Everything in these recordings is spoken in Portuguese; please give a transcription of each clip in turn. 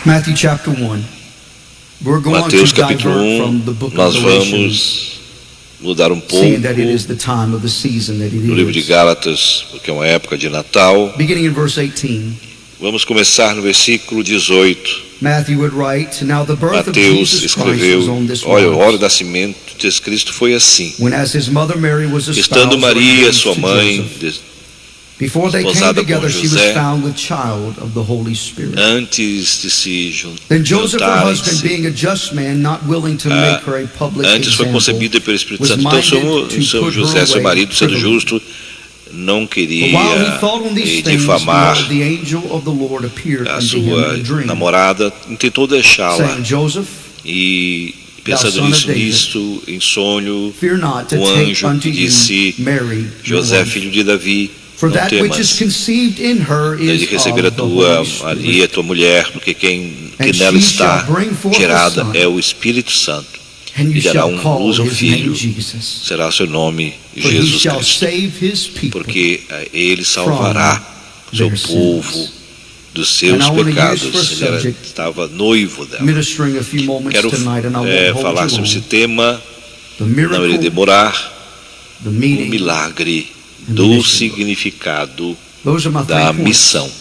Matthew chapter 1. We're going Mateus to capítulo divert from 1, the book nós of Galatians, vamos mudar um pouco seeing that it is the time of the season that it no livro de is. Gálatas, porque é uma época de Natal. Beginning in verse 18, Vamos começar no versículo 18. Matthew would write, "Now the birth of Mateus Jesus Christ was on escreveu, this olha, a hora wise, do nascimento de Jesus Cristo foi assim. when as his mother Mary was Estando espoused or Maria, engaged sua to mãe, Joseph, before they came esposada com together, she was José, found with child of the Holy Spirit. antes de se Then Joseph, her husband, juntarem-se, being a just man, not willing to make her a public antes foi example, concebida pelo Espírito was Santo. Então, minded to seu put her José, seu away marido, sendo privily. justo, não But queria while he thought on these things, difamar behold, the angel of the Lord appeared a unto him sua in a dream, namorada, tentou deixá-la. saying, Joseph, E thou pensando son of David, nisto, em sonho, fear not to o take anjo unto que disse, you Mary, your José, wife, filho de Davi, for não that which is temas conceived in her de is receber a of the tua Holy Spirit. Maria, tua mulher, porque quem And que nela she está shall bring forth a gerada son, é o Espírito Santo. and you E dará shall call luz ao his name filho, Jesus, será seu nome for he Jesus shall Cristo, save his people. porque ele salvará seu their povo sins. dos seus And I wanna use pecados. for Ele subject, estava noivo dela. Ministering a few moments Quero tonight, and I won't hold falar you sobre esse long. tema, The não irei miracle, demorar. the O meaning, milagre and the do mission. significado Those are my da 3 points. missão.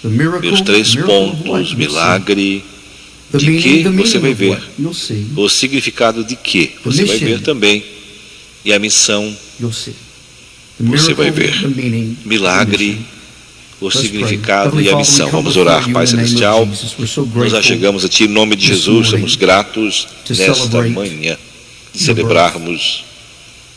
The miracle, Meus 3 the miracle of what? pontos: You'll see. milagre, The de meaning, que the você meaning vai of ver. what? You'll see. O significado de que você vai mission. ver também. E a missão, You'll see. The você vai miracle, ver. the meaning, the milagre, mission. o Let's pray. significado Heavenly e a Father, we missão. come Vamos before orar, you Pai in the name of Celestial. Jesus. We're so Nós grateful achegamos a Ti em nome de this Jesus. morning Somos gratos to nesta celebrate manhã de your celebrarmos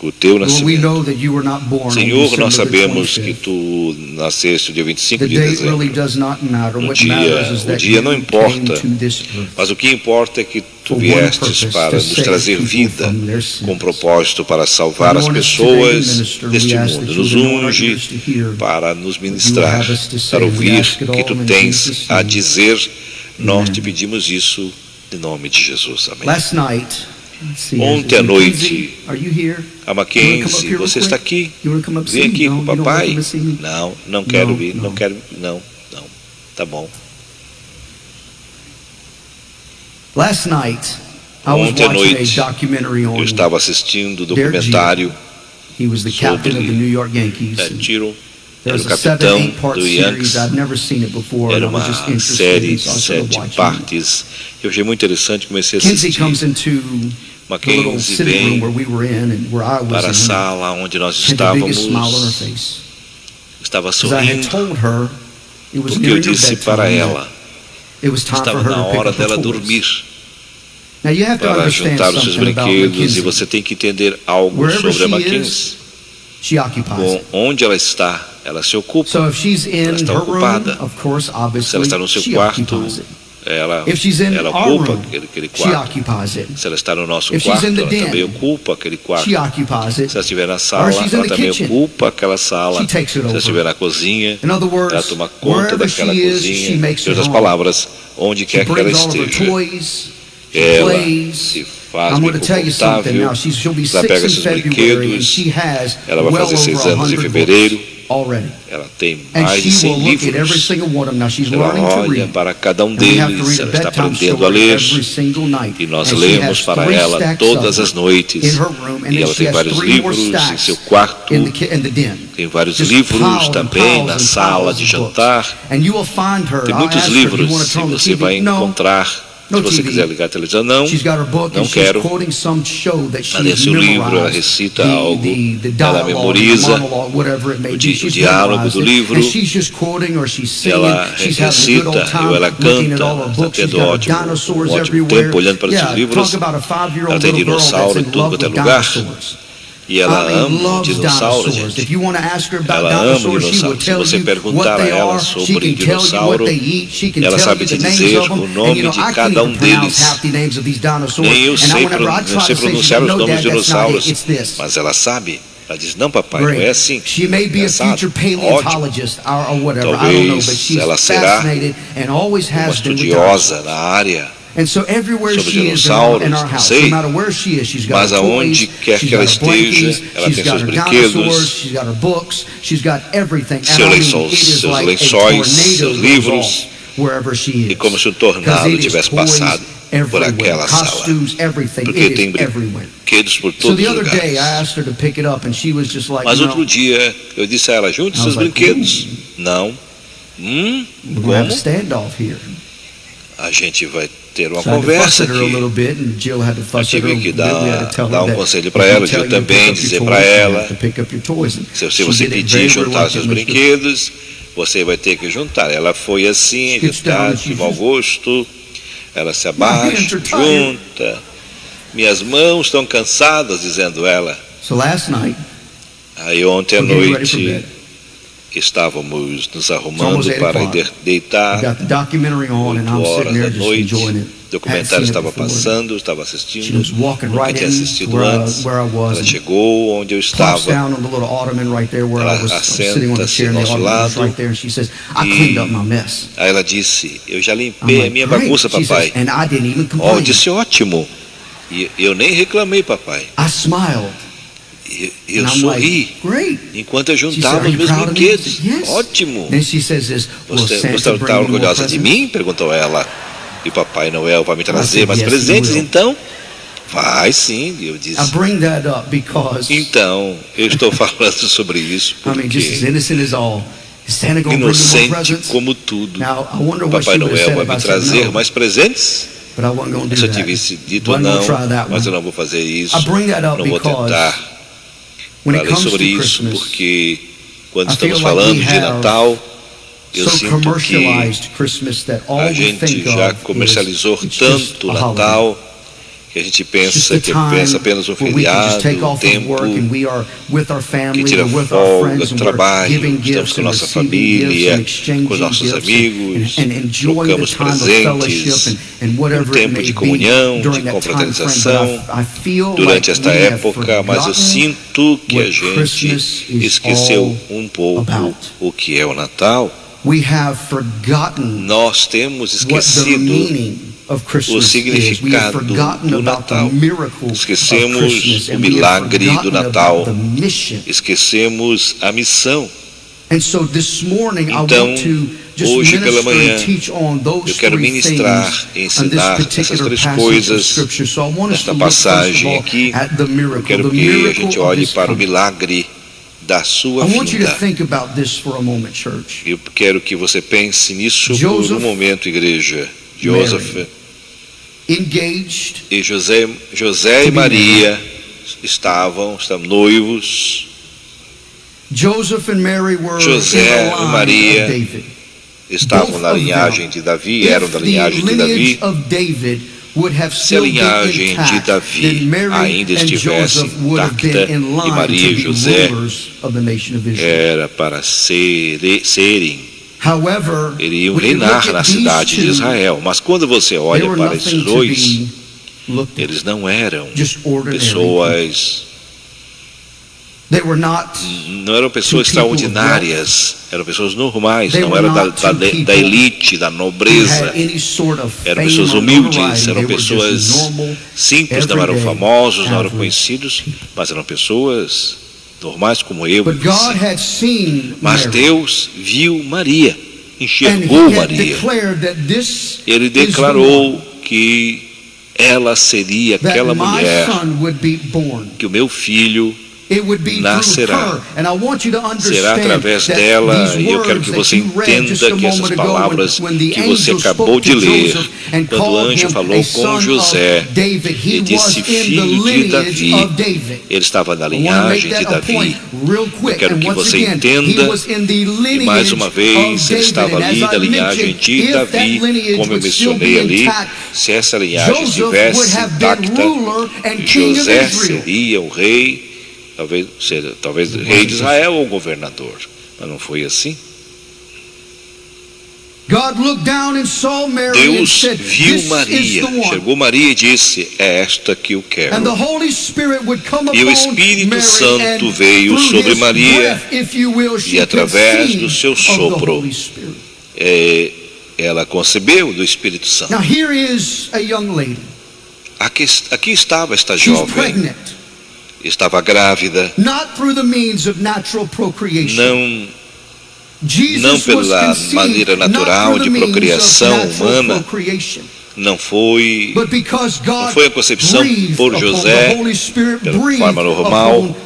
o Teu Lord, we nascimento. know that you were not born on Senhor, nós December the sabemos que 25th. Tu nasceste dia 25 The de date dezembro. really does not matter. O What dia- matters is o that dia you não came importa, to this earth Mas o que importa é que Tu for one viestes purpose, para to nos save trazer people vida, from their sins. com propósito para salvar as Lord, as today pessoas minister, deste we ask mundo. that Nos you would anoint our unge ears to hear para nos what you would ministrar, have us to say. para We ouvir ask it o que all Tu in tens Jesus' a name. dizer. Nós Amen. te pedimos isso em nome de Jesus. Amém. Last night, let's see, Ontem à noite, Mackenzie, are you here? A Mackenzie, você está aqui? You want to come up Vem see me? aqui No, com o you don't want to papai? come and see me? Não quero Não, vir, não. não quero, não. Tá bom. Last night, I was Ontem à watching noite, a documentary on Eu estava assistindo o documentário he was the sobre captain of the New York Yankees. and Tiro. There Era was o a capitão 7-8-part do Yankees. series. I'd never seen it before, and Era I was uma just interested, série so I de started 7 watching it. partes. Eu achei muito interessante, comecei a Kinsey comes assistir. into the little Mackenzie sitting room vem where we were in and where I was para a in. sala onde nós Had the biggest smile on her estávamos. face. Estava Because I had sorrindo, told her it was porque eu near her disse para bedtime. ela, It was time for estava her na to pick hora up her dela toys. dormir, Now you have to para understand juntar os seus something about brinquedos, e Mackenzie. você tem que entender algo Wherever sobre a she Mackenzie. is, she occupies Com it. onde ela está, ela se ocupa. So if she's in Ela está her room, ocupada. of course, Se ela obviously, está no seu she quarto, occupies it. ela If she's in our ocupa room, aquele she quarto. occupies it. Se ela está no nosso If she's quarto, in the ela den, também ocupa aquele quarto. She occupies it. Se ela estiver na sala, she's in ela the também kitchen. ocupa aquela sala. She takes it Se ela over. estiver na cozinha, In other words, ela toma conta wherever daquela she is, she cozinha. makes Em it outras home. palavras, onde She quer que ela brings all of her esteja, toys. She ela plays. se faz I'm bem going to tell you something confortável. now. She'll be Ela 6 pega in seus February, and brinquedos. she has Ela vai well fazer 6 over anos em 100 fevereiro. books already. Ela tem And mais de she 100 will look at every livros. single one of them. Now she's Ela learning to olha read. para cada um And we have to deles. read a Ela está bedtime aprendendo a story ler. every single night. E nós And she lemos has para 3 ela stacks todas of as them noites. in her room, and E then ela she tem has vários 3 more livros em stacks seu quarto. in the den. Tem vários Just livros piles and também piles na and sala piles de of books. jantar. And you will find her. Tem I'll muitos ask her, "Do you livros want to e turn on the você TV?" vai No. encontrar. No Se você TV. quiser ligar a televisão, não. She's got her book Não and she's quero. quoting some show that Ela lê she's seu livro, ela memorized. recita The algo, ela dialogue, the memoriza monologue, whatever it may o be. She's diálogo memorized do it. livro. And she's just quoting or she's singing. Ela She's having a good old recita, time ou ela looking at canta, all her está books. She's tendo got her ótimo dinosaurs tempo everywhere. olhando para esses livros. Talk about a 5-year-old Ela tem little girl that's dinossauro em in tudo love quanto é with lugar. dinosaurs. E ela ama loves dinossauros, dinosaurs. If gente. you want to ask her about Ela ama dinosaurs, she will dinossauros. Se tell você you perguntar what a they ela are. She sobre can tell you what dinossauro, they eat. She can ela tell sabe you te the names dizer of them. o nome And you know, de I can't cada even deles. pronounce half the names of these dinosaurs. Nem eu And sei, whenever I try não sei to say, pronunciar os no, nomes Dad, de that's not it. dinossauros, It's this. mas ela sabe. Ela diz, não papai, não é Great. assim. She may be a Engraçado. future paleontologist or whatever. I don't know, Talvez but she's ela será fascinated and always uma has been with estudiosa dinosaurs. na área, And so everywhere sobre she is dinossauros, in our não house, sei. no matter where she is, she's got Mas her aonde toys, quer she's que ela got her blankies, esteja, ela she's tem got seus her brinquedos, dinosaurs, she's got her books, she's got everything. And seus I mean, lençóis, it is seus like a lençóis, tornado seus goes livros, off wherever she is. E como se um Because tornado it is tivesse toys passado por everywhere, aquela sala. costumes, everything. Porque It tem is everywhere. brinquedos por So todos the os other day, I lugares. asked her to pick it up, and she was just like, Mas you outro know, dia eu disse a ela, junte I seus was like, brinquedos. Não. we're going to have a Como? standoff here. A gente vai ter uma So I had to fuss conversa at her a aqui. little bit, and Jill had to Eu fuss at her a tive que little bit. We had to tell dar her um that conselho if para we ela, tell Gil you to pick também, up your dizer toys, para you ela, have to pick up your toys. And se she você did it pedir very juntar seus reluctantly. brinquedos, você vai ter que juntar. Ela foi assim, Gets down and de she mau just- gosto, ela se hands abaixa, are tired. junta. Minhas mãos estão cansadas, dizendo ela. So last night, Aí ontem à we're getting ready for noite bed. estávamos nos It's arrumando almost 8 para o'clock. ir deitar. We got the documentary on, and I'm 8 sitting horas there da just noite, enjoying it. o documentário Hadn't seen it estava before. passando, estava She assistindo, was walking nunca right tinha in assistido where antes. I was. Ela And chegou onde eu plops estava, down on the little ottoman right there where I was sitting on the assenta-se chair, and the ao nosso ottoman was lado. right there. And she says, "I E- cleaned up my mess." aí ela disse, eu já I'm limpei a like, minha "Great." bagunça, She papai. says, "And I didn't even Oh, eu complain." disse, ótimo. E eu nem reclamei, papai. I smiled, E and eu I'm sorri like, "Great." enquanto eu She said, juntava "Are os you meus proud of me?" I brinquedos. said, "Yes." Ótimo. Then she says this, "Will Você Santa está bring me more orgulhosa de presents?" mim? Perguntou ela. E Papai Noel vai me trazer said, mais yes, he presentes, will. então? Vai sim, eu I disse. bring that up because, Então, eu estou falando sobre isso I mean, just as porque innocent as all. Is Santa going to bring me more inocente presents? como tudo. Now, I wonder what Papai she would have Noel said vai if I me said trazer no, mais presentes? but I wasn't going to Se do eu that. tivesse dito Wasn't não, gonna try that mas eu one. não vou fazer isso. I bring that up Não vou because tentar. when it Falei comes to sobre isso Christmas, porque quando I estamos feel like falando we de have Natal, eu so sinto que commercialized Christmas that all a we gente think já of comercializou is it's just tanto o a holiday. Natal que a gente It's pensa just a que time pensa apenas no where we can just feriado, take o off of work and tempo we are with our que family, tira we're with our folga friends, do and we're trabalho, giving estamos gifts com and nossa receiving gifts família, and exchanging com os nossos gifts amigos, and enjoying the trocamos time of presentes, fellowship and whatever it tempo may de be comunhão, during de that time frame. confraternização But I feel durante like esta we have época, mas eu forgotten sinto que a what gente Christmas is esqueceu um pouco about. o que é o Natal. We have forgotten Nós temos what the esquecido meaning of Christmas is. We have significado forgotten do about the Natal. miracle of Esquecemos Christmas, o and we have milagre do forgotten Natal. about the mission. Esquecemos a missão. And so this morning Então, I want to just hoje pela minister manhã, and teach on those eu quero three ministrar things e on this ensinar essas particular três passage of coisas Scripture. So I want us nesta to look first of passagem all aqui. at the Eu miracle, quero the que a miracle gente of olhe His para o coming. milagre da sua I want you to vinda. think about this for a moment, church. Eu quero que você pense nisso por Joseph, um momento, igreja. Joseph Engaged, e José e Maria estão noivos. Joseph and Mary were José in the e line Maria of David. Estavam na linhagem de Davi, eram da linhagem de Davi. Se a linhagem de Davi ainda estivesse intacta e Maria e José era para serem, iriam reinar na cidade de Israel. Mas quando você olha para esses dois, eles não eram pessoas, não eram pessoas extraordinárias, eram pessoas normais, não eram da elite, da nobreza, eram pessoas humildes, eram pessoas simples, não eram famosos, não eram conhecidos, mas eram pessoas normais como eu. Mas Deus viu Maria, enxergou Maria. Ele declarou que ela seria aquela mulher, que o meu filho nascerá. Será através dela, e eu quero que você entenda que essas palavras que você acabou de ler, quando o anjo falou com José e disse filho de Davi, ele estava na linhagem de Davi. Eu quero que você entenda, e mais uma vez, ele estava ali da linhagem de Davi, como eu mencionei ali. Se essa linhagem estivesse intacta, José seria o rei, talvez rei de Israel ou governador, mas não foi assim. Deus viu Maria, enxergou Maria e disse: é esta que eu quero. E o Espírito Santo veio sobre Maria, e através do seu sopro ela concebeu do Espírito Santo. Aqui estava esta jovem, estava grávida, não não pela maneira natural de procriação humana, não foi a concepção por José, pela forma normal,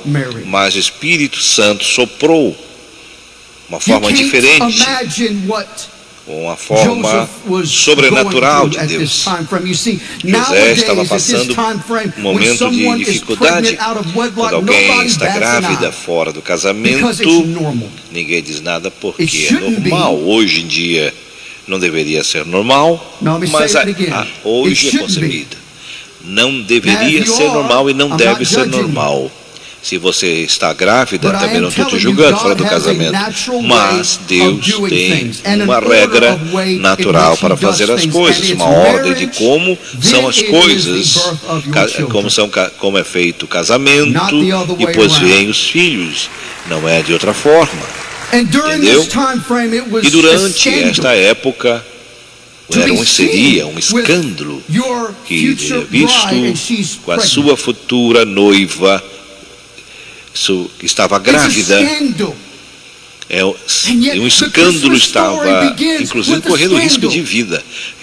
mas o Espírito Santo soprou uma forma diferente, uma forma sobrenatural de Deus. José estava passando um momento de dificuldade. Quando alguém está grávida fora do casamento, ninguém diz nada porque é normal. Hoje em dia não deveria ser normal, mas hoje é concebida. Não deveria ser normal e não deve ser normal. Se você está grávida, também não estou te julgando fora do casamento, mas Deus tem uma regra natural para fazer as coisas, uma ordem de como são as coisas, como é feito o casamento, e depois vêm os filhos, não é de outra forma, entendeu? E durante esta época, seria um escândalo que seria visto com a sua futura noiva, que estava grávida. Um escândalo, estava inclusive correndo risco de vida.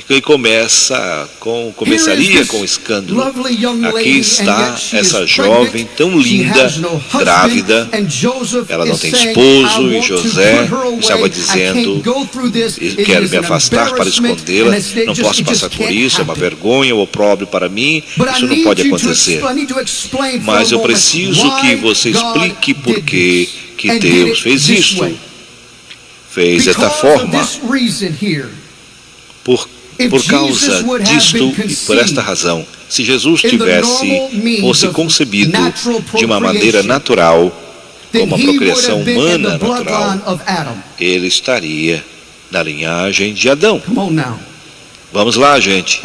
E começaria com escândalo. Aqui está essa jovem tão linda, grávida, ela não tem esposo, e José estava dizendo: quero me afastar para escondê-la, não posso passar por isso, é uma vergonha, um opróbrio para mim, isso não pode acontecer. Mas eu preciso que você explique por que Deus fez isso, fez desta forma. Por causa disto e por esta razão, se Jesus fosse concebido de uma maneira natural, como uma procriação humana natural, ele estaria na linhagem de Adão. Vamos lá, gente.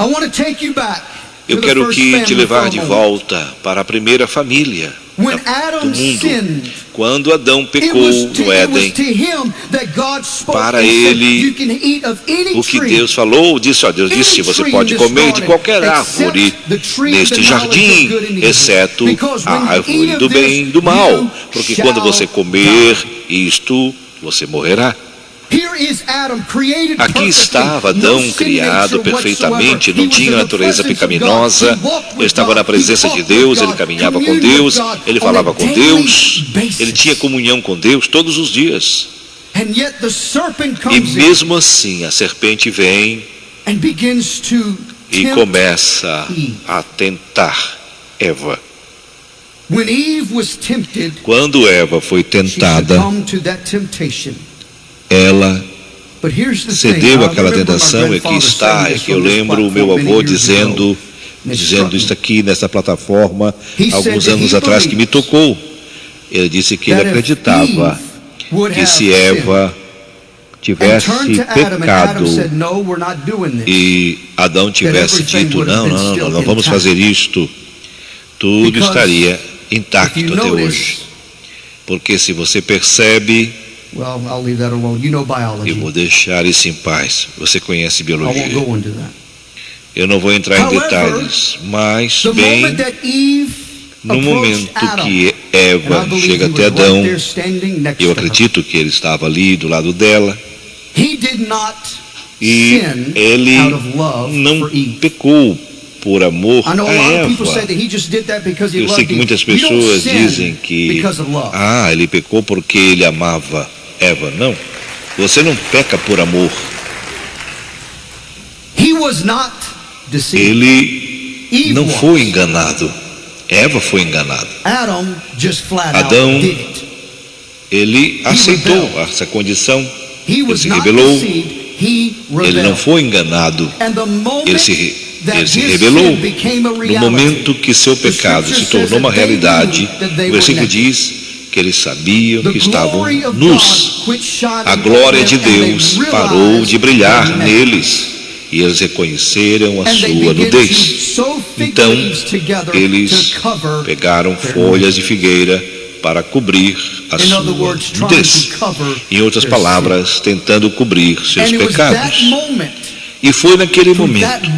Eu quero te levar de volta para a primeira família do mundo. Quando Adão pecou no Éden, para ele, o que Deus falou, Deus disse: você pode comer de qualquer árvore neste jardim, exceto a árvore do bem e do mal, porque quando você comer isto, você morrerá. Aqui estava Adão criado perfeitamente, não tinha natureza pecaminosa, ele estava na presença de Deus, ele caminhava com Deus, ele falava com Deus, ele tinha comunhão com Deus todos os dias. E mesmo assim a serpente vem e começa a tentar Eva. Quando Eva foi tentada, ela cedeu àquela tentação. E aqui está, é que eu lembro o meu avô dizendo isso aqui nessa plataforma alguns anos atrás, que me tocou. Ele disse que ele acreditava que se Eva tivesse pecado e Adão tivesse dito não vamos fazer isto, tudo estaria intacto até hoje. Porque se você percebe, eu vou deixar isso em paz. Você conhece biologia. Eu não vou entrar em detalhes, mas bem no momento que Eva chega até Adão, eu acredito que ele estava ali do lado dela, e ele não pecou por amor a Eva. Eu sei que muitas pessoas dizem que ele pecou porque ele amava Eva. Não, você não peca por amor. Ele não foi enganado. Eva foi enganada. Adão, ele aceitou essa condição. Ele se rebelou. Ele não foi enganado. Ele se rebelou. No momento que seu pecado se tornou uma realidade, o versículo diz que eles sabiam que estavam nus. A glória de Deus parou de brilhar neles e eles reconheceram a sua nudez. Então, eles pegaram folhas de figueira para cobrir a sua nudez. Em outras palavras, tentando cobrir seus pecados. E foi naquele momento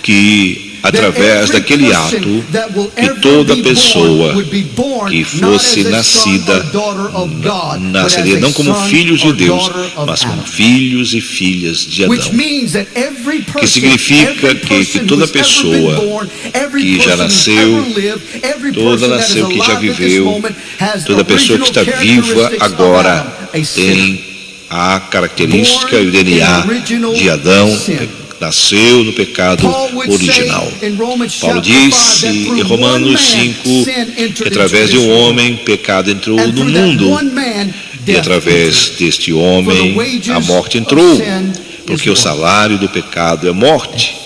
que através daquele ato, que toda pessoa que fosse nascida nasceria não como filhos de Deus, mas como filhos e filhas de Adão. Que significa que toda pessoa que já nasceu, que já viveu, toda pessoa que está viva agora tem a característica e o DNA de Adão, nasceu no pecado original. Paulo disse em Romanos 5 que através de um homem pecado entrou no mundo, e através deste homem a morte entrou, porque o salário do pecado é morte.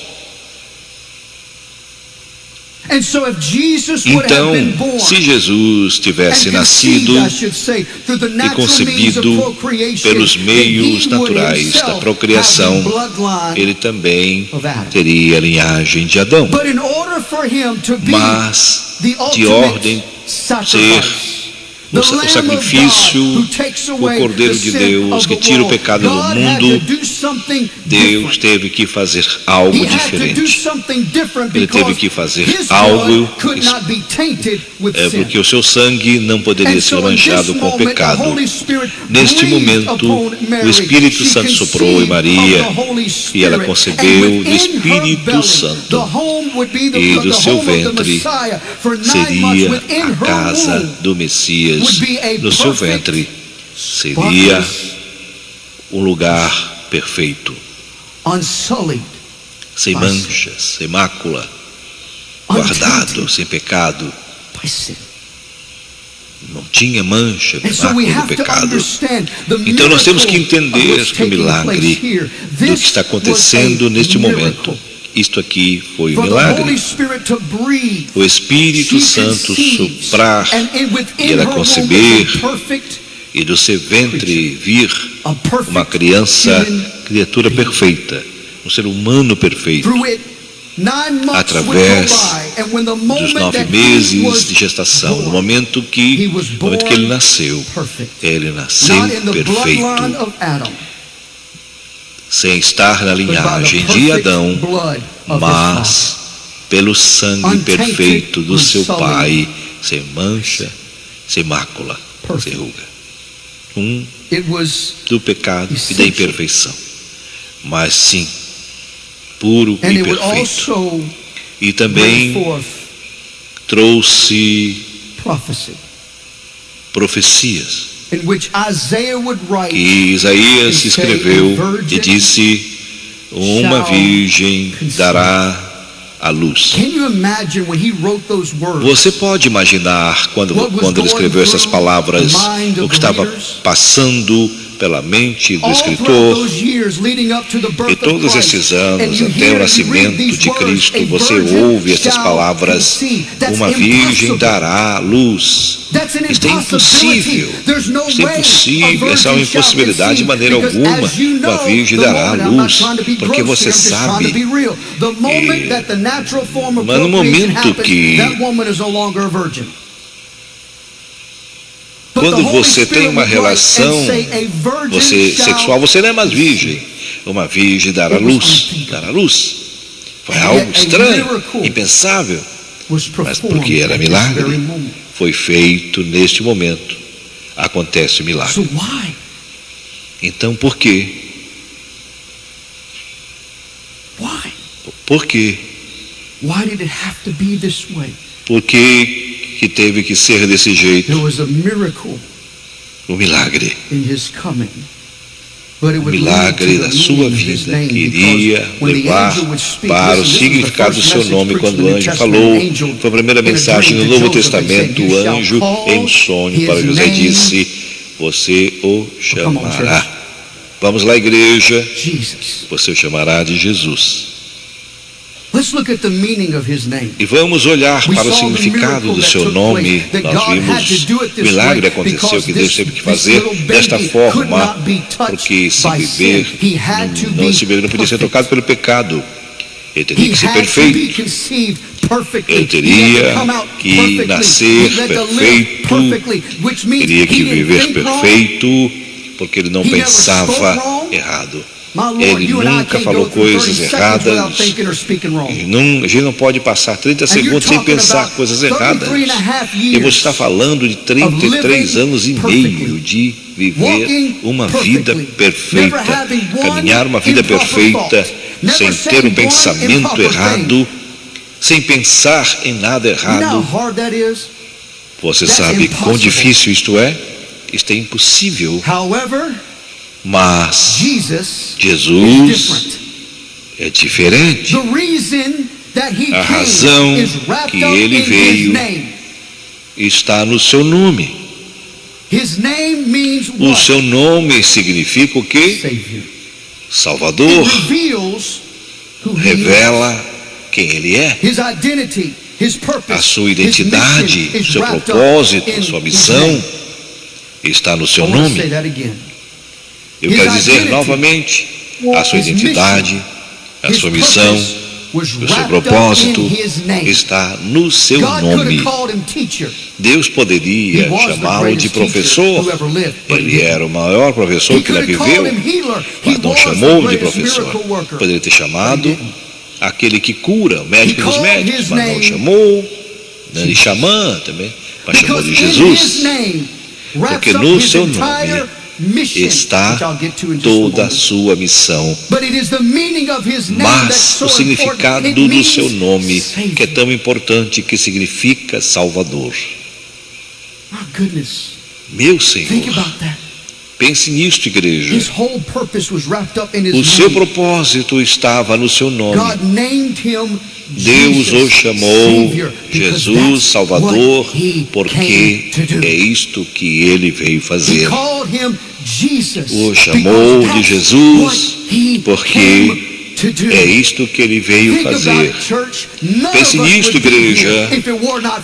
Então, se Jesus tivesse nascido e concebido pelos meios naturais da procriação, ele também teria a linhagem de Adão. Mas, de ordem ser o sacrifício, o Cordeiro de Deus que tira o pecado do mundo, Deus teve que fazer algo diferente. Ele teve que fazer algo, porque o seu sangue não poderia ser manchado com o pecado. Neste momento, o Espírito Santo soprou em Maria e ela concebeu do Espírito Santo, e do seu ventre seria a casa do Messias. No seu ventre seria um lugar perfeito, sem manchas, sem mácula, guardado, sem pecado. Não tinha mancha, mácula do pecado. Então nós temos que entender que o milagre do que está acontecendo neste momento, isto aqui foi um milagre. O Espírito Santo soprar e ela conceber, e do seu ventre vir uma criatura perfeita, um ser humano perfeito. Através dos 9 meses de gestação, no momento que ele nasceu perfeito, sem estar na linhagem de Adão, mas pelo sangue perfeito do seu Pai, sem mancha, sem mácula, sem ruga. Do pecado e da imperfeição, mas sim, puro e perfeito. E também trouxe profecias que Isaías escreveu e disse: uma virgem dará a luz. Você pode imaginar quando ele escreveu essas palavras, o que estava passando pela mente do escritor? E todos esses anos até o nascimento de Cristo, você ouve essas palavras: uma virgem dará luz. Isto é impossível. Isto é impossível. Essa é uma impossibilidade de maneira alguma. Uma virgem dará luz, porque você sabe. Mas no momento que quando você tem uma relação sexual, você não é mais virgem. Uma virgem dará luz. Dará luz. Foi algo estranho, impensável, mas porque era milagre, foi feito neste momento. Acontece o milagre. Então por quê? Por quê? Por que teve que ser desse jeito? Um milagre. O milagre da sua vida que iria levar para o significado do seu nome. Quando o anjo falou, foi a primeira mensagem no Novo Testamento, o anjo em um sonho para José disse: você o chamará. Vamos lá, igreja. Você o chamará de Jesus. E vamos olhar para o significado do seu nome. Nós vimos o milagre aconteceu que Deus teve que fazer desta forma, porque esse bebê não podia ser tocado pelo pecado. Ele teria que ser perfeito. Ele teria que nascer perfeito, teria que viver perfeito, porque ele não pensava errado. Ele nunca falou coisas erradas. A gente não pode passar 30 segundos sem pensar coisas erradas. E você está falando de 33 anos e meio de viver uma vida perfeita, caminhar uma vida perfeita, sem ter um pensamento errado, sem pensar em nada errado. Você sabe quão difícil isto é? Isto é impossível. Mas Jesus é diferente. A razão que ele veio está no seu nome. O seu nome significa o quê? Salvador. Revela quem ele é. A sua identidade, seu propósito, a sua missão está no seu nome. Eu quero dizer novamente, a sua identidade, a sua missão, o seu propósito está no seu nome. Deus poderia chamá-lo de professor. Ele era o maior professor que já viveu, mas não chamou de professor. Poderia ter chamado aquele que cura, o médico dos médicos, mas não chamou, nem de xamã também, mas chamou de Jesus. Porque no seu nome está toda a sua missão. Mas o significado do seu nome, que é tão importante, que significa Salvador. Meu Senhor, pense nisto, igreja. O seu propósito estava no seu nome. Deus o chamou Jesus Salvador, porque é isto que ele veio fazer. O chamou de Jesus, porque é isto que ele veio fazer. Pense nisto, igreja.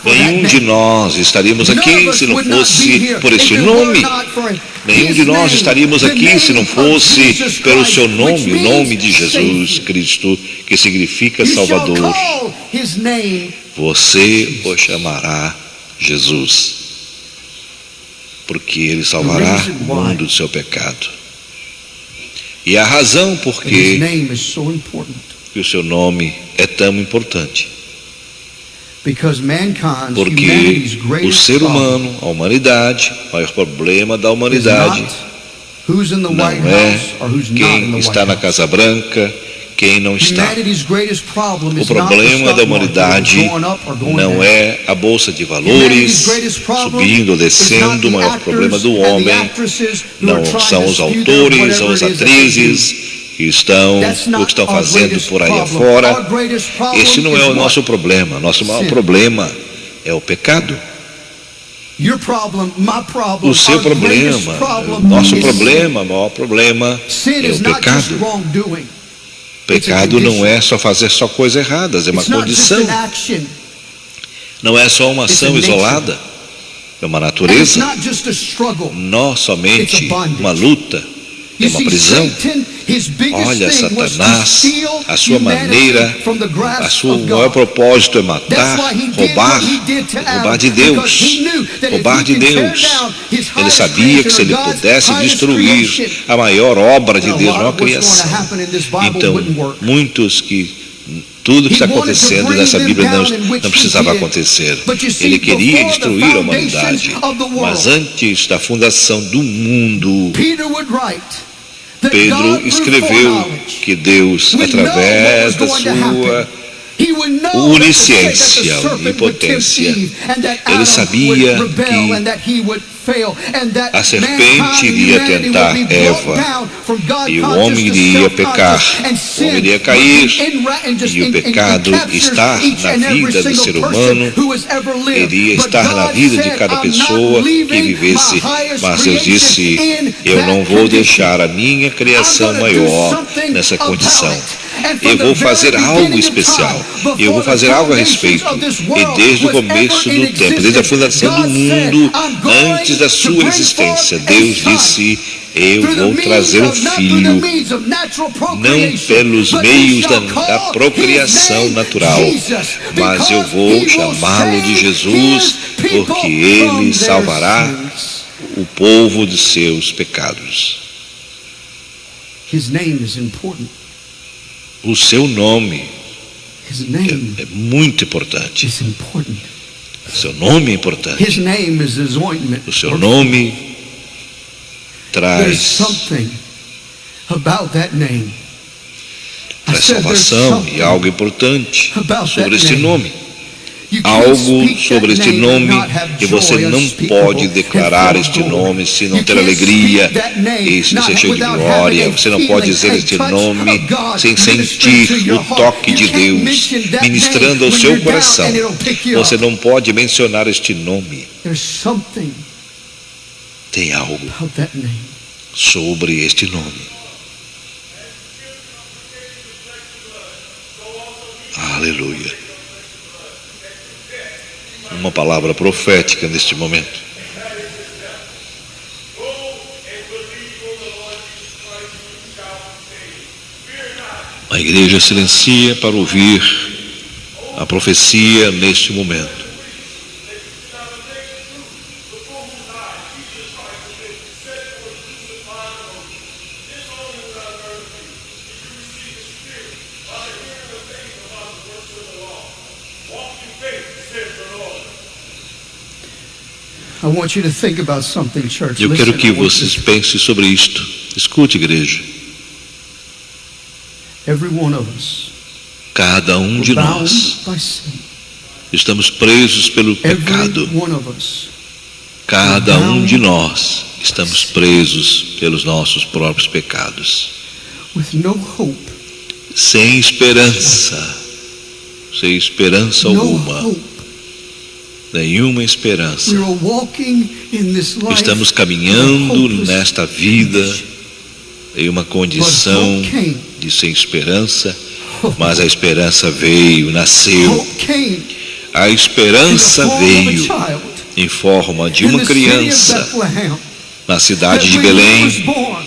Nenhum de nós estaríamos aqui se não fosse por este nome. Nenhum de nós estaríamos aqui se não fosse pelo seu nome, o nome de Jesus Cristo, que significa Salvador. Você o chamará Jesus, porque ele salvará o mundo do seu pecado. E a razão por que o seu nome é tão importante, porque o ser humano, a humanidade, o maior problema da humanidade não é quem está na Casa Branca, quem não está. O problema da humanidade não é a bolsa de valores subindo ou descendo. O maior problema do homem não são os autores ou as atrizes que estão fazendo por aí afora. Esse não é o nosso problema. Nosso maior problema é o pecado. O seu problema, nosso problema, o maior problema é o pecado. Pecado não é só fazer só coisas erradas, é uma condição. Não é só uma ação isolada, é uma natureza. Não somente uma luta, é uma prisão. Olha, Satanás, a sua maneira, o maior propósito é matar, roubar de Deus, roubar de Deus. Ele sabia que se ele pudesse destruir a maior obra de Deus, não a criação, então tudo que está acontecendo nessa Bíblia não precisava acontecer. Ele queria destruir a humanidade, mas antes da fundação do mundo, Pedro escreveu que Deus, através da sua onisciência, onipotência, ele sabia que a serpente iria tentar Eva e o homem iria pecar, o homem iria cair, e o pecado está na vida do ser humano, iria estar na vida de cada pessoa que vivesse. Mas Deus disse: eu não vou deixar a minha criação maior nessa condição. Eu vou fazer algo especial, eu vou fazer algo a respeito. E desde o começo do tempo, desde a fundação do mundo, antes da sua existência, Deus disse: eu vou trazer um filho, não pelos meios da procriação natural, mas eu vou chamá-lo de Jesus, porque ele salvará o povo de seus pecados. His name is important. O seu nome His name é muito importante. is important. O seu nome é importante. His name is his ointment. O seu nome There's traz something about that name. I traz said there's salvação something e algo importante about sobre that este name. nome. You can't Algo speak sobre that este name and nome, not have e você joy não unspeakable pode and declarar full of este glory. nome se não You ter can't alegria speak that name e ser not cheio de without glória. having a Você não pode feeling, dizer a este touch nome of God sem ministering to sentir your o heart. toque de You can't Deus mention that ministrando name ao when seu you're down coração. and it'll pick you Você up. não pode mencionar este nome. There's something Tem algo about that name. sobre este nome. Aleluia. Uma palavra profética neste momento. A igreja silencia para ouvir a profecia neste momento. I want you to think about something, church. Eu Listen, quero que I want vocês you- pensem sobre isto. Escute, igreja. Every one of us Cada de bound nós by sin. estamos presos pelo Every pecado. one of us Cada de nós estamos presos pelos nossos próprios pecados. with no hope. Sem esperança. Sem esperança No alguma. hope. Nenhuma esperança. We are walking in this life Estamos in a caminhando hopeless nesta vida condition. em uma But condição hope came. de sem esperança, mas a esperança veio, nasceu. Hope came A in the esperança form of a veio child em forma de in uma the city of criança Bethlehem. na cidade de That when he Belém. was born,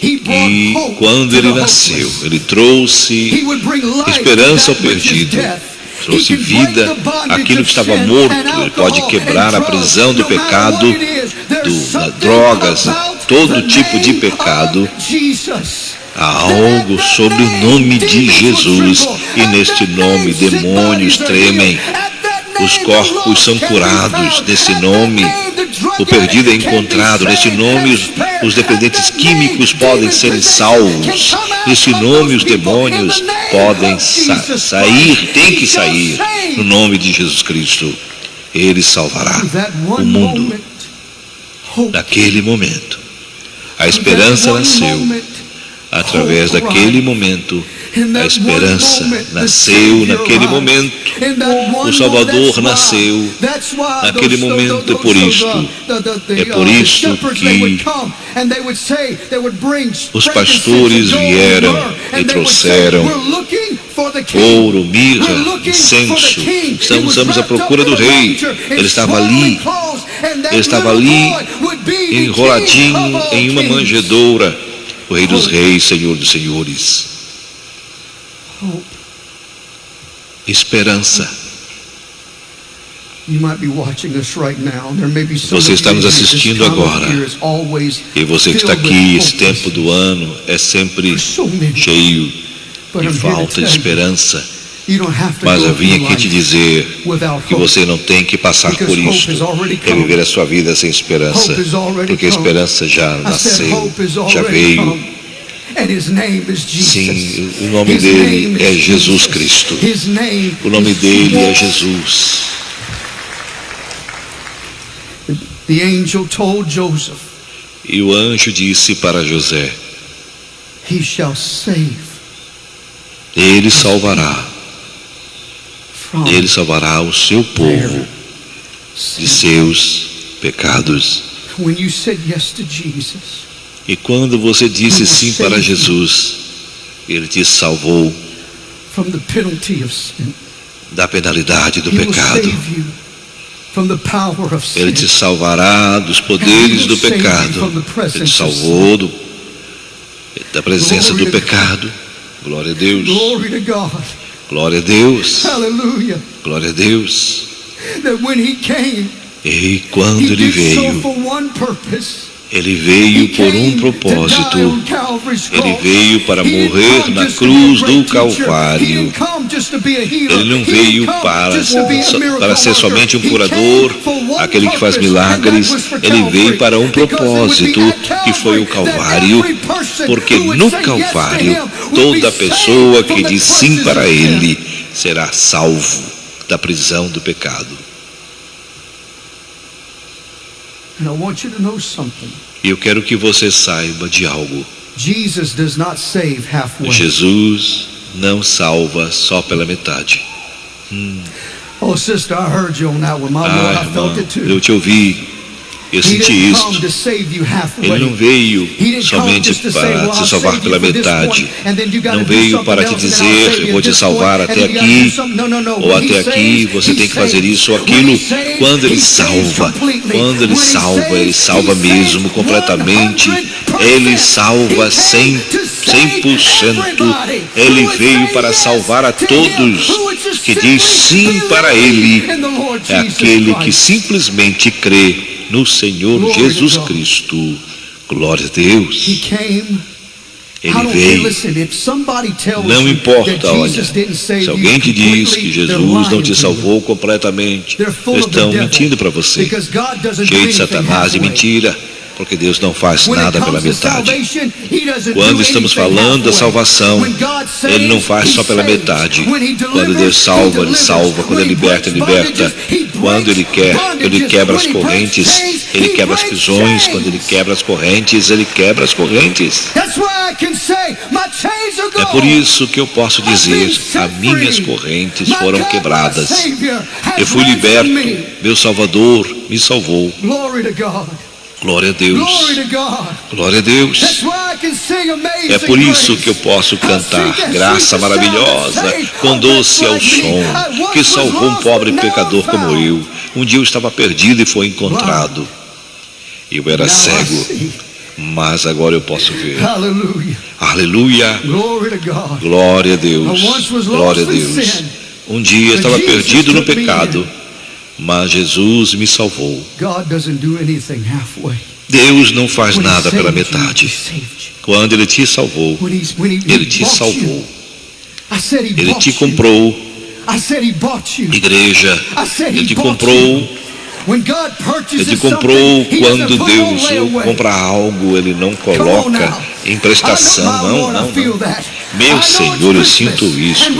he brought E hope quando to ele the nasceu, hopeless. ele trouxe He would bring life esperança ao to that which is perdido, death. trouxe He could break vida the bondage àquilo que of estava sin morto. and Ele pode alcohol quebrar and a prisão do drugs. No matter pecado, what it is, there's das something drogas, about todo the tipo de name pecado. of Jesus. Há algo sobre o nome de Jesus, e neste nome demônios tremem. Os corpos são curados nesse nome. O perdido é encontrado nesse nome. Os dependentes químicos podem serem salvos. Nesse nome os demônios podem sair, tem que sair no nome de Jesus Cristo. Ele salvará o mundo. Naquele momento, a esperança nasceu. Através daquele momento, a esperança nasceu naquele momento. O Salvador nasceu naquele momento. É por isto que os pastores vieram e trouxeram ouro, mirra, incenso. Estamos à procura do rei. Ele estava ali, enroladinho em uma manjedoura. O Rei dos Reis, Senhor dos Senhores. Esperança. Você está nos assistindo agora. E você que está aqui, esse tempo do ano é sempre cheio de falta de esperança. Mas eu vim aqui te dizer que você não tem que passar por isso e viver a sua vida sem esperança, porque a esperança já nasceu, já veio. Sim, o nome dele é Jesus Cristo. O nome dele é Jesus. E o anjo disse para José: Ele salvará o seu povo de seus pecados. E quando você disse sim para Jesus, Ele te salvou da penalidade do pecado. Ele te salvará dos poderes do pecado. Ele te salvou da presença do pecado. Glória a Deus. Glória a Deus. Glória a Deus. E quando ele veio, Ele veio por um propósito. Ele veio para morrer na cruz do Calvário. Ele não veio para ser somente um curador, aquele que faz milagres. Ele veio para um propósito, que foi o Calvário, porque no Calvário toda pessoa que diz sim para Ele será salvo da prisão do pecado. E eu quero que você saiba de algo. Jesus não salva só pela metade. Eu te ouvi. Eu senti isso. Ele não veio somente para te salvar pela metade. Não veio para te dizer, eu vou te salvar até aqui, ou até aqui, você tem que fazer isso ou aquilo. Quando Ele salva, Ele salva mesmo, completamente. Ele salva 100%. Ele veio para salvar a todos. Que diz sim para Ele é aquele que simplesmente crê no Senhor Jesus Cristo. Glória a Deus. Ele veio. Não importa, olha, se alguém te diz que Jesus não te salvou completamente, eles estão mentindo para você. Cheio de Satanás e mentira. Porque Deus não faz nada pela metade. Quando estamos falando da salvação, Ele não faz só pela metade. Quando Deus salva, Ele salva. Quando Ele liberta, Ele liberta. Quando Ele quer, Ele quebra as correntes. Ele quebra as prisões. Quando Ele quebra as correntes, Ele quebra as correntes. É por isso que eu posso dizer, as minhas correntes foram quebradas. Eu fui liberto. Meu Salvador me salvou. Glória a Deus. Glória a Deus. É por isso que eu posso cantar graça maravilhosa, com doce ao som, que salvou um pobre pecador como eu. Um dia eu estava perdido e foi encontrado. Eu era cego, mas agora eu posso ver. Aleluia. Glória a Deus. Glória a Deus. Um dia eu estava perdido no pecado, mas Jesus me salvou. Deus não faz nada pela metade. Quando Ele te salvou, Ele te salvou. Ele te comprou. Igreja, Ele te comprou. Ele te comprou. Quando Deus compra algo, Ele não coloca em prestação. Não. Meu Senhor, eu sinto isso.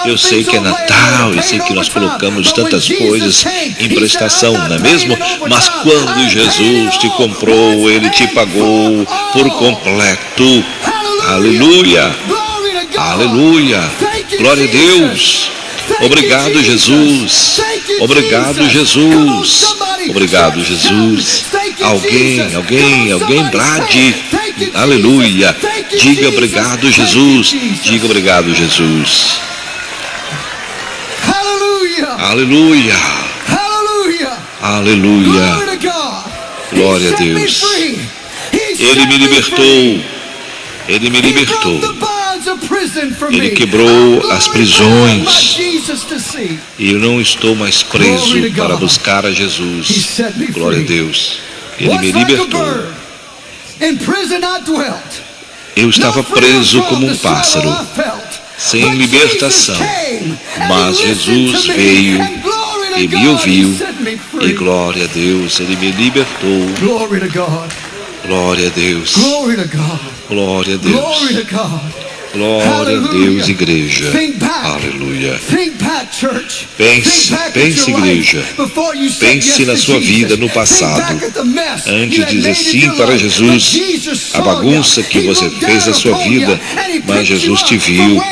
Eu sei que é Natal, eu sei que nós colocamos tantas coisas em prestação, não é mesmo? Mas quando Jesus te comprou, Ele te pagou por completo. Aleluia. Aleluia. Glória a Deus. Obrigado, Jesus. Obrigado, Jesus. Obrigado, Jesus. Alguém brade. Aleluia. Diga obrigado, Jesus. Diga obrigado, Jesus. Aleluia. Aleluia. Glória a Deus. Ele me libertou. Ele me libertou. Ele quebrou as prisões. E eu não estou mais preso para buscar a Jesus. Glória a Deus. Ele me libertou. Eu estava preso como um pássaro, sem libertação. Mas Jesus veio e me ouviu. E glória a Deus, Ele me libertou. Glória a Deus. Glória a Deus. Glória a Deus, igreja. Aleluia. Pense, igreja. Pense na sua vida no passado. Antes de dizer sim para Jesus, a bagunça que você fez na sua vida, mas Jesus te viu.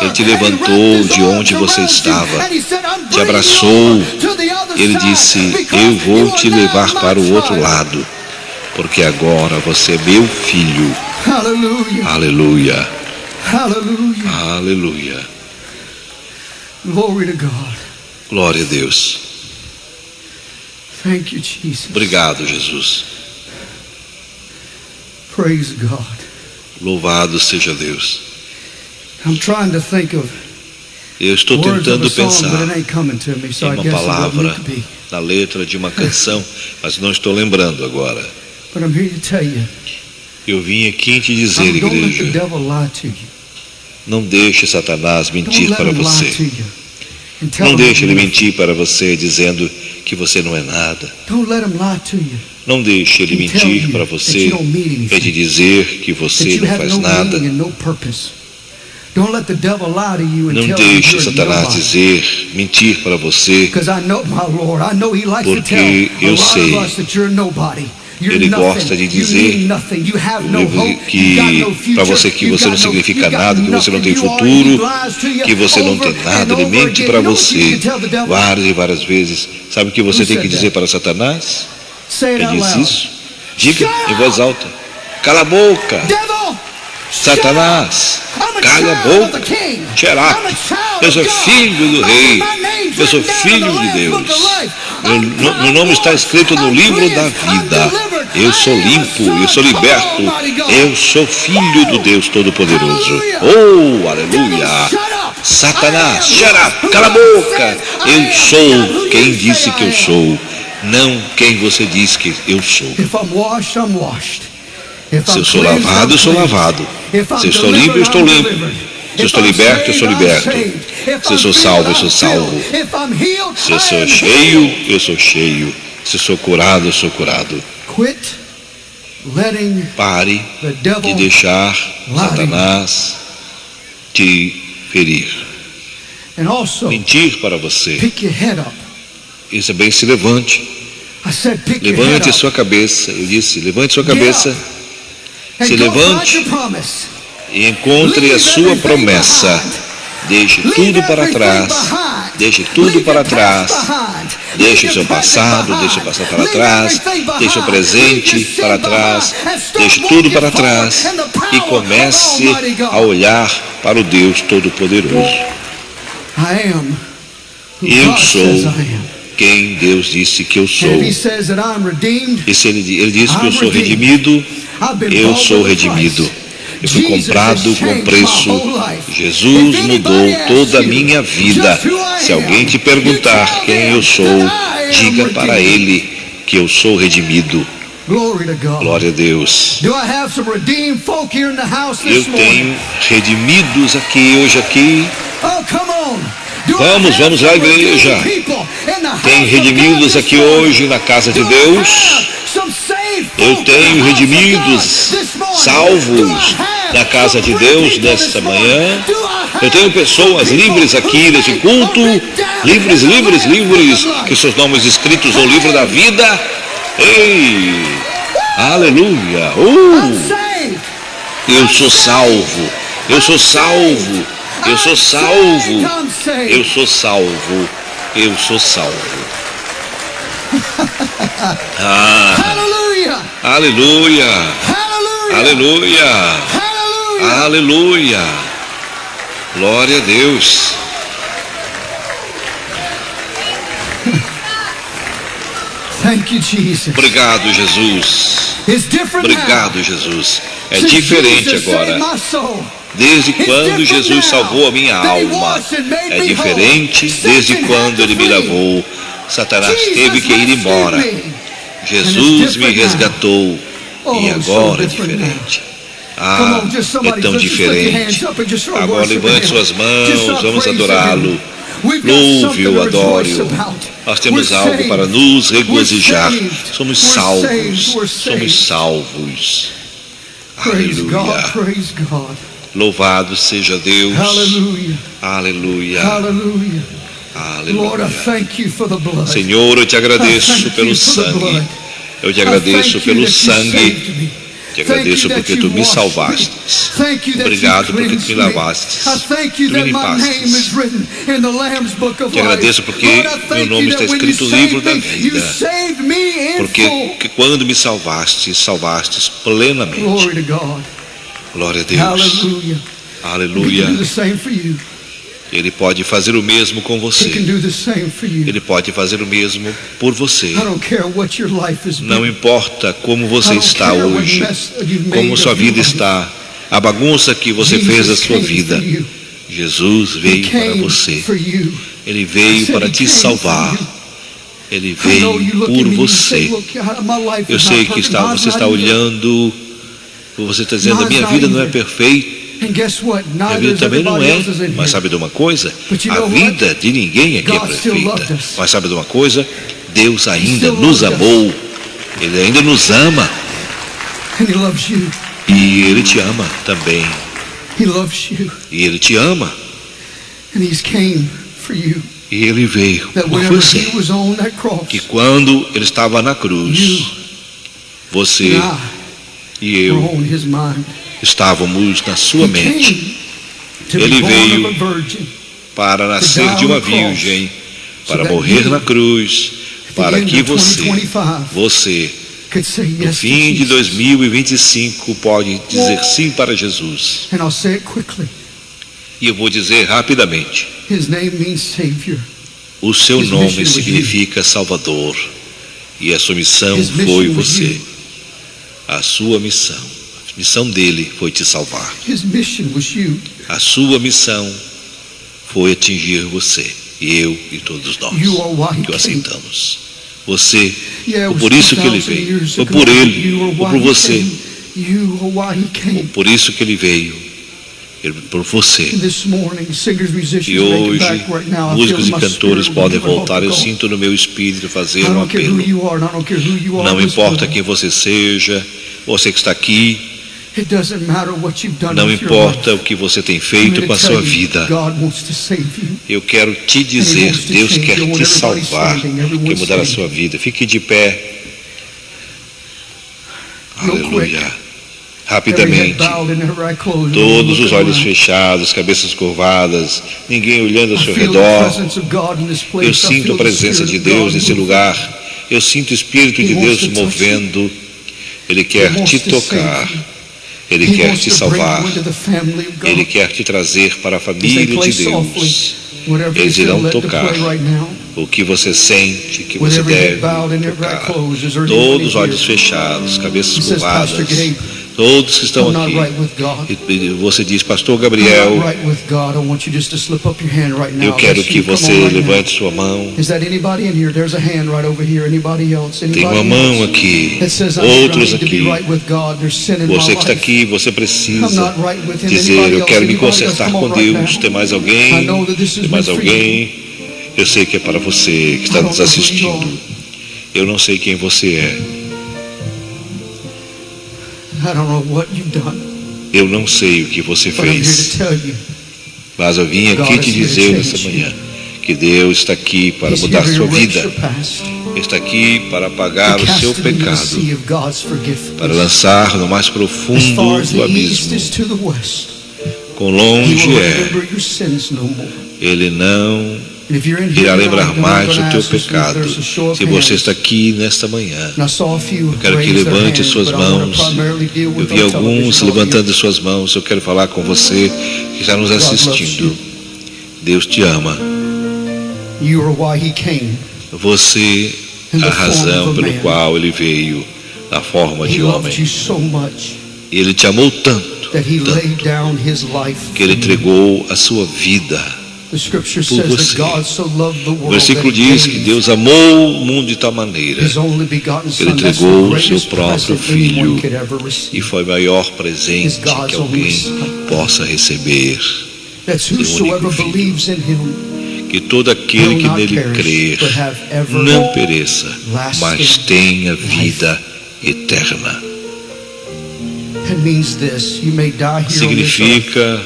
Ele te levantou de onde você estava, te abraçou. Ele disse, eu vou te levar para o outro lado, porque agora você é meu filho. Aleluia. Aleluia. Aleluia. Glória a Deus. Obrigado, Jesus. Louvado seja Deus. Eu estou tentando pensar em uma palavra na letra de uma canção, mas não estou lembrando agora. But I'm here to tell you, Eu vim aqui te dizer, don't let the igreja, devil lie to you. não deixe Satanás Don't mentir let para him lie to você. you and tell Não him deixe ele you're mentir para você dizendo que você não é nada. nothing. Don't let him lie to you. Não deixe ele mentir para você e te dizer que That você you não have faz no nada. meaning and no purpose. Don't let the devil lie to you and Não tell deixe you you're Satanás nobody. dizer, mentir para você, Because I know, my Lord, I know he likes to Porque tell eu a lot sei. of us that you're nobody. You're Ele nothing. gosta de You dizer mean nothing. You have no hope. que You got no future. para você que You você got não significa you got nada, que você não nothing. tem You are, futuro, he lies to you que você não over tem nada. and Ele over mente again. para You know what you você can tell the devil? várias e várias vezes. Sabe o que você Who tem said que dizer that? para Satanás? Say it Ele out diz loud. isso. Diga Shut em voz alta. Cala a boca. Devil, Satanás, I'm a cale a child of boca. the King. Shut up. I'm a child Eu of sou God. filho do rei. My name's Eu sou written down in filho the de Lamb's Book Deus. of Life. Meu nome está escrito no livro da vida. Eu sou limpo, eu sou liberto. Eu sou filho do Deus Todo-Poderoso. Oh, aleluia. Satanás, shut up, cala a boca. Eu sou quem disse que eu sou, não quem você diz que eu sou. If I'm washed, I'm washed. If Se I'm eu sou cleansed, lavado, I'm eu sou cleansed. lavado. If I'm Se eu estou delivered, limpo, eu estou I'm limpo. delivered. Se eu If estou I'm liberto, eu sou saved, I'm liberto. saved. If Se eu I'm sou filled, salvo, eu I'm sou salvo. filled. If I'm healed, Se eu I sou am cheio, healed. eu sou cheio. Se eu sou curado, eu sou curado. Quit letting Pare the de devil deixar Satanás te ferir. and also Mentir para você. pick your head up. Isso é bem, se levante. I said pick your head Levante up. sua cabeça. Eu disse, levante sua Get cabeça And se go levante. find your promise. e encontre a Leave sua everything promessa. behind. Deixe Leave tudo para everything trás. behind. Deixe tudo Leave para your past trás. behind. Deixe o Leave seu your present passado, behind. deixe o passado para Leave trás. everything behind. Deixe o presente Leave your para sin trás. behind. And start Deixe tudo walking para forward trás. in the power E comece of Almighty God. a olhar para o Deus Todo-Poderoso. I am who Eu God sou says I am. quem Deus disse que eu sou. And if he says that I'm redeemed, E se ele diz que eu I'm sou redeemed. redimido, I've been eu bought sou with a price. redimido. Eu fui Jesus comprado has com changed preço. my whole life. Jesus If mudou anybody asks toda a you minha vida. just who I Se alguém te am, perguntar you tell quem them eu sou, that I am diga para redeemed. ele que eu sou redimido. Glory to God. Glória a Deus. Do I have some redeemed folk here in the house Eu this morning? tenho redimidos hoje aqui. Oh, come on. Do Vamos, I have vamos lá, some redeemed igreja. people in the house Tem of redimidos God this aqui morning? hoje na casa de Do I Deus. have some saved Eu folk in tenho the house of redimidos, God this morning? salvos Do I have na casa some de free Deus people nesta this morning? manhã. Do I have Eu tenho pessoas some livres people aqui whose neste names culto, are written down livres, in the livres, Lamb's Book livres, of Life? que seus nomes escritos no livro da vida. Ei, aleluia. I'm saved. Eu sou salvo, eu sou salvo, eu sou salvo, I'm saved. eu sou salvo, eu sou salvo. Ah, Hallelujah. aleluia, Hallelujah. aleluia, Hallelujah. aleluia. Glória a Deus. Thank you, Jesus. Obrigado, Jesus. It's different Obrigado, now. Jesus. É Since diferente Jesus agora. saved my soul. Desde quando Jesus salvou a minha alma. É diferente desde quando Ele me lavou. Satanás teve que ir embora. Jesus me resgatou. E agora é diferente. Ah, é tão diferente. Agora levante suas mãos, vamos adorá-lo. Louve-o, adore-o. Nós temos algo para nos regozijar. Somos salvos, somos salvos. Praise God, Aleluia. praise God. Louvado seja Deus. Hallelujah. Aleluia. Hallelujah. Lord, I Aleluia. thank you for the blood. Senhor, eu te agradeço pelo sangue. Eu te agradeço pelo sangue. Te agradeço porque tu me salvaste. Obrigado porque tu me lavaste. Tu me limpaste. Te agradeço porque meu nome está escrito no livro da vida. Porque quando me salvaste, salvaste plenamente. Glory to God. Glória a Deus. Hallelujah. Aleluia. He can do the same for you. Ele pode fazer o mesmo com He can você. do the same for you. Ele pode fazer o mesmo por você. I don't care what your life has Não been. importa como I você don't está care what hoje, mess you've made como sua of your vida life. está, a bagunça que você fez da Jesus sua came vida. for you. Jesus He veio para came você. for you. Ele I veio said para he te came salvar. for you. Ele veio por você. Eu sei que você está olhando, você está dizendo, a minha vida não é perfeita. A vida também não é, mas sabe de uma coisa? A vida de ninguém aqui é perfeita. Mas sabe de uma coisa? Deus ainda nos amou. Ele ainda nos ama. E Ele te ama também. E Ele te ama. E Ele veio por você. Que quando Ele estava na cruz, você e eu estávamos na sua mente. Ele veio para nascer de uma virgem, para morrer na cruz, para que você, no fim de 2025, pode dizer sim para Jesus. E eu vou dizer rapidamente. O seu nome significa Salvador. E a sua missão foi você. A sua missão. A missão dele foi te salvar. A sua missão foi atingir você. E eu e todos nós que o aceitamos. Você, foi por isso que ele veio. Foi por ele, foi por você. Foi por isso que ele veio. Por você. E hoje, músicos e cantores podem voltar. Eu sinto no meu espírito fazer um apelo. Não importa quem você seja, você que está aqui, não importa o que você tem feito com a sua vida. Eu quero te dizer, Deus quer te salvar, quer mudar a sua vida. Fique de pé. Aleluia. Rapidamente, todos os olhos fechados, cabeças curvadas, ninguém olhando ao seu redor. Eu sinto a presença de Deus nesse lugar. Eu sinto o Espírito de Deus se movendo. Ele quer te tocar. Ele quer te salvar. Ele quer te trazer para a família de Deus. Eles irão tocar o que você sente, que você deve tocar. Todos os olhos fechados, cabeças curvadas. Todos que estão aqui. E você diz, Pastor Gabriel, eu quero que você levante sua mão. Tem uma mão aqui, outros aqui. Você que está aqui, você precisa dizer, eu quero me consertar com Deus. Tem mais alguém? Tem mais alguém? Eu sei que é para você que está nos assistindo. Eu não sei quem você é. Eu não sei o que você fez, mas eu vim aqui te dizer nessa manhã que Deus está aqui para mudar sua vida. Está aqui para apagar o seu pecado, para lançar no mais profundo do abismo. Quão longe é, Ele não irá lembrar mais do teu pecado. Se você está aqui nesta manhã, eu quero que levante suas mãos. Eu vi alguns levantando suas mãos. Eu quero falar com você que está nos assistindo. Deus te ama. Você é a razão pelo qual Ele veio na forma de homem. Ele te amou tanto, que Ele entregou a sua vida por você. O versículo diz que Deus amou o mundo de tal maneira que Ele entregou o seu próprio Filho, e foi o maior presente que alguém possa receber. O único Filho. Que todo aquele que nele crer não pereça, mas tenha vida eterna. Significa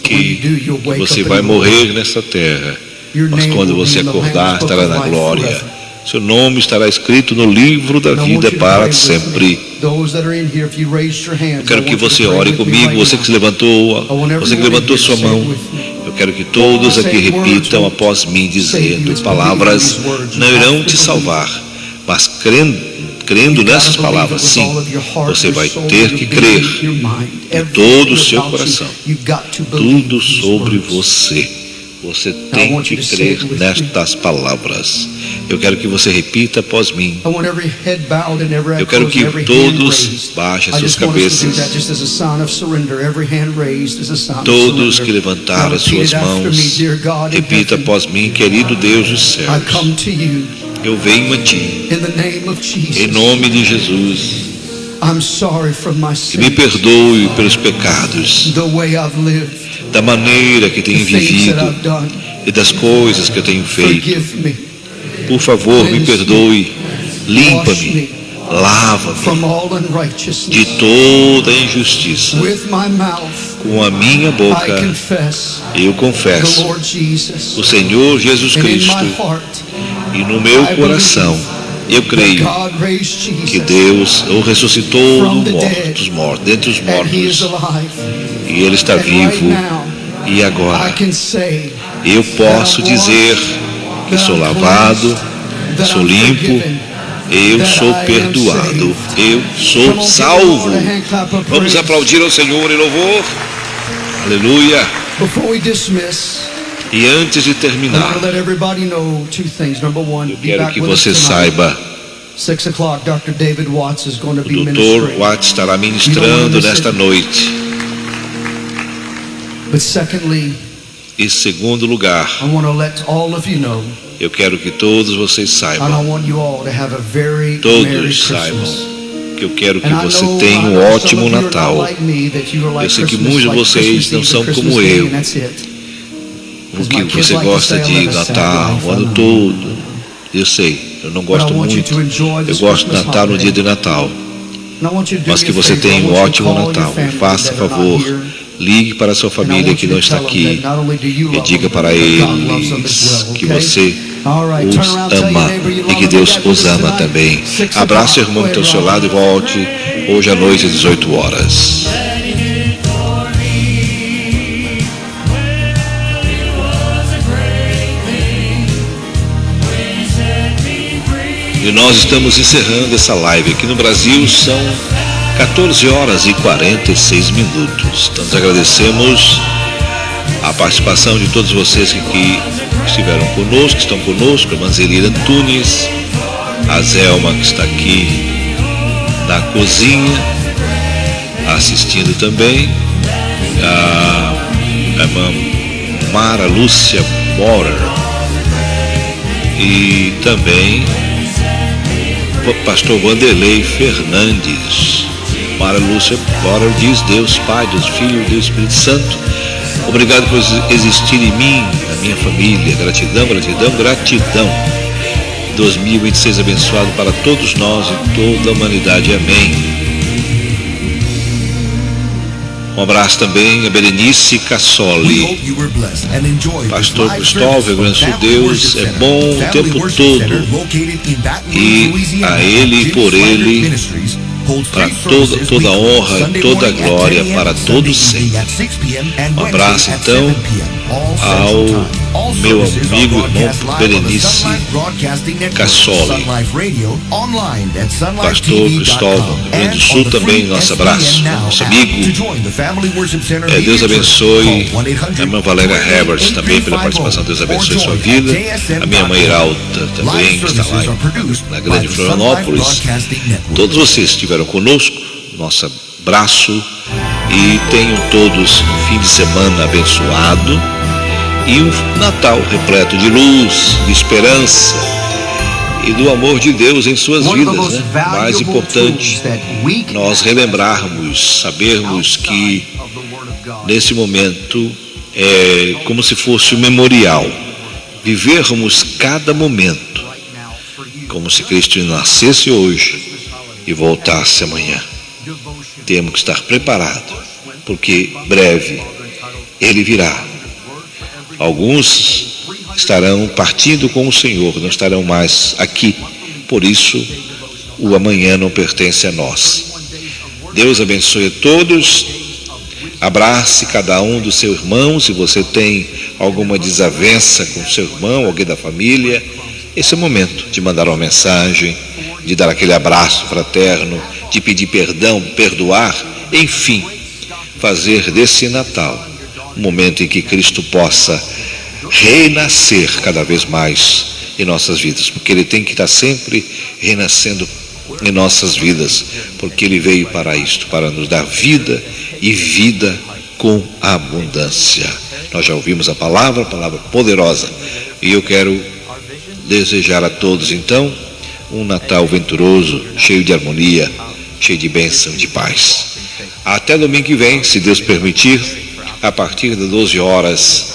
que você vai morrer nessa terra, mas quando você acordar estará na glória. Seu nome estará escrito no livro da vida para sempre. Eu quero que você ore comigo, você que levantou sua mão. Eu quero que todos aqui repitam após mim, dizendo: palavras não irão te salvar, mas crendo nessas palavras, sim, você vai ter que crer de todo o seu coração, tudo sobre você. Você tem que crer nestas palavras. Eu quero que você repita após mim. Eu quero que todos baixem suas cabeças. Todos que levantaram as suas mãos, repita após mim, querido Deus dos céus. eu venho a Ti, in the name of Jesus. em nome de Jesus. I'm sorry for my E me sins, perdoe pelos pecados, the way I've lived, da maneira que the tenho things that vivido I've done. e das coisas que eu tenho feito. Forgive me, Por favor, me perdoe, wash limpa-me, me lava-me from all de unrighteousness. toda injustiça. With my mouth, Com a minha I boca confess eu the confesso Lord Jesus, o Senhor Jesus and in Cristo, my heart e no meu coração eu that creio God raised que Jesus, Deus o ressuscitou dos mortos, dentre os and He is mortos, alive. e Ele está And right vivo. now, E I agora can say eu posso dizer que sou lavado, that sou I'm limpo, forgiven, eu that sou I am perdoado, saved. eu Come sou on, give the salvo. Lord a hand clap of Vamos praise. aplaudir ao Senhor em louvor. Aleluia. Before we dismiss, E antes de I terminar, want to let everybody know two things. Number one, eu be quero back que with us você tonight. saiba, 6 o'clock, Dr. David Watts is going to o be Dr. ministering. Watts estará ministrando nesta noite. But secondly, Em segundo lugar, I want to let all of you know, eu quero que todos vocês and I saibam, want you all to have a very Merry todos saibam, Christmas. que eu quero que And I você know, tenha I um know some ótimo of you are not Natal. like me, that you are like Eu sei que Christmas, muitos de like vocês Christmas não Eve são or Christmas como Day, eu, and that's it. porque você gosta de Natal o ano todo. Eu sei, eu não gosto muito. Eu gosto de Natal no dia de Natal. Mas que você tenha um ótimo Natal. Faça favor, ligue para a sua família que não está aqui e diga para eles que você os ama e que Deus os ama também. Abrace o irmão que está ao seu lado e volte hoje à noite às 18 horas. E nós estamos encerrando essa live. Aqui no Brasil são 14 horas e 46 minutos. Então, nós agradecemos a participação de todos vocês que estiveram conosco, que estão conosco, a Manzelira Antunes, a Zelma que está aqui na cozinha, assistindo também, a irmã Mara Lúcia Morer e também o pastor Vanderlei Fernandes. Mara Lúcia Morer diz: Deus Pai, Deus Filho, Deus Espírito Santo, obrigado por existir em mim, na minha família. Gratidão, gratidão, gratidão. 2026 abençoado para todos nós e toda a humanidade. Amém. Um abraço também a Berenice Cassoli. Pastor Cristóvão, Rio Grande do Sul, Deus é bom o tempo todo. E a Ele e por Ele, para toda honra, toda glória, para todos sempre. Um abraço então ao meu amigo irmão Berenice Cassoli. Pastor Cristóvão, Rio Grande do Sul também, nosso abraço, nosso amigo. Deus abençoe a irmã Valéria Herbert também pela participação. Deus abençoe sua vida. A minha mãe Iralda também, que está lá na Grande Florianópolis. Todos vocês estiveram conosco, nosso abraço, e tenham todos um fim de semana abençoado e um Natal repleto de luz, de esperança e do amor de Deus em suas vidas, né? Mais importante, nós relembrarmos, sabermos que nesse momento é como se fosse um memorial, vivermos cada momento como se Cristo nascesse hoje e voltasse amanhã. Temos que estar preparados, porque breve Ele virá. Alguns estarão partindo com o Senhor, não estarão mais aqui. Por isso, o amanhã não pertence a nós. Deus abençoe a todos. Abrace cada um dos seus irmãos. Se você tem alguma desavença com seu irmão, alguém da família, esse é o momento de mandar uma mensagem, de dar aquele abraço fraterno, de pedir perdão, perdoar, enfim, fazer desse Natal um momento em que Cristo possa renascer cada vez mais em nossas vidas, porque Ele tem que estar sempre renascendo em nossas vidas, porque Ele veio para isto, para nos dar vida e vida com abundância. Nós já ouvimos a palavra poderosa, e eu quero desejar a todos, então, um Natal venturoso, cheio de harmonia, cheio de bênção e de paz. Até domingo que vem, se Deus permitir, a partir das 12h40,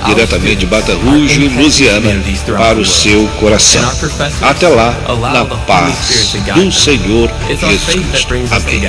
diretamente de Baton Rouge, Louisiana, para o seu coração. Até lá, na paz do Senhor Jesus Cristo. Amém.